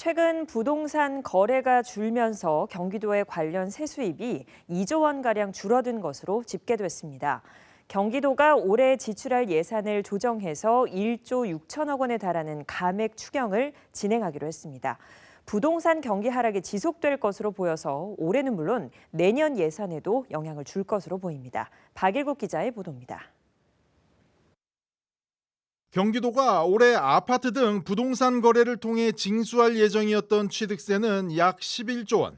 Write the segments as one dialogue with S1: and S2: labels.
S1: 최근 부동산 거래가 줄면서 경기도의 관련 세수입이 2조 원가량 줄어든 것으로 집계됐습니다. 경기도가 올해 지출할 예산을 조정해서 1조 6천억 원에 달하는 감액 추경을 진행하기로 했습니다. 부동산 경기 하락이 지속될 것으로 보여서 올해는 물론 내년 예산에도 영향을 줄 것으로 보입니다. 박일국 기자의 보도입니다.
S2: 경기도가 올해 아파트 등 부동산 거래를 통해 징수할 예정이었던 취득세는 약 11조 원.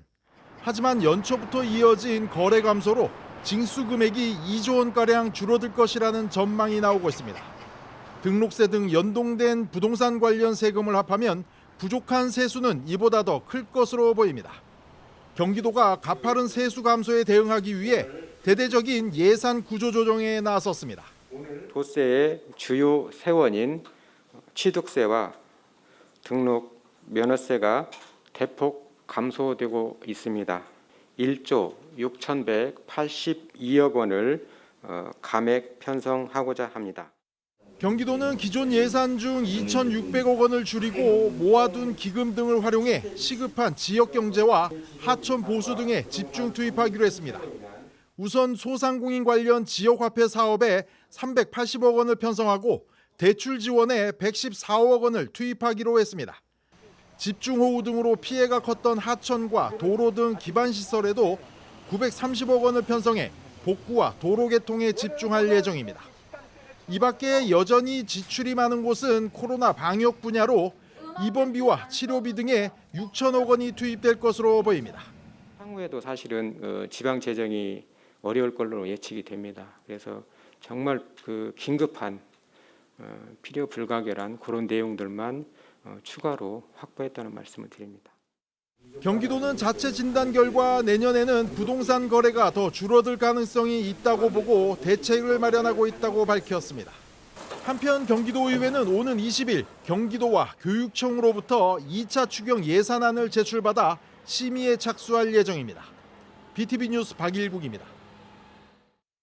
S2: 하지만 연초부터 이어진 거래 감소로 징수 금액이 2조 원가량 줄어들 것이라는 전망이 나오고 있습니다. 등록세 등 연동된 부동산 관련 세금을 합하면 부족한 세수는 이보다 더 클 것으로 보입니다. 경기도가 가파른 세수 감소에 대응하기 위해 대대적인 예산 구조 조정에 나섰습니다.
S3: 도세의 주요 세원인 취득세와 등록 면허세가 대폭 감소되고 있습니다. 1조 6,182억 원을 감액 편성하고자 합니다.
S2: 경기도는 기존 예산 중 2,600억 원을 줄이고 모아둔 기금 등을 활용해 시급한 지역 경제와 하천 보수 등에 집중 투입하기로 했습니다. 우선 소상공인 관련 지역화폐 사업에 380억 원을 편성하고 대출 지원에 114억 원을 투입하기로 했습니다. 집중호우 등으로 피해가 컸던 하천과 도로 등 기반시설에도 930억 원을 편성해 복구와 도로 개통에 집중할 예정입니다. 이 밖에 여전히 지출이 많은 곳은 코로나 방역 분야로 입원비와 치료비 등에 6천억 원이 투입될 것으로 보입니다.
S3: 향후에도 사실은 지방 재정이 어려울 걸로 예측이 됩니다. 그래서 정말 긴급한 필요 불가결한 그런 내용들만 추가로 확보했다는 말씀을 드립니다.
S2: 경기도는 자체 진단 결과 내년에는 부동산 거래가 더 줄어들 가능성이 있다고 보고 대책을 마련하고 있다고 밝혔습니다. 한편 경기도의회는 오는 20일 경기도와 교육청으로부터 2차 추경 예산안을 제출받아 심의에 착수할 예정입니다. BTV 뉴스 박일국입니다.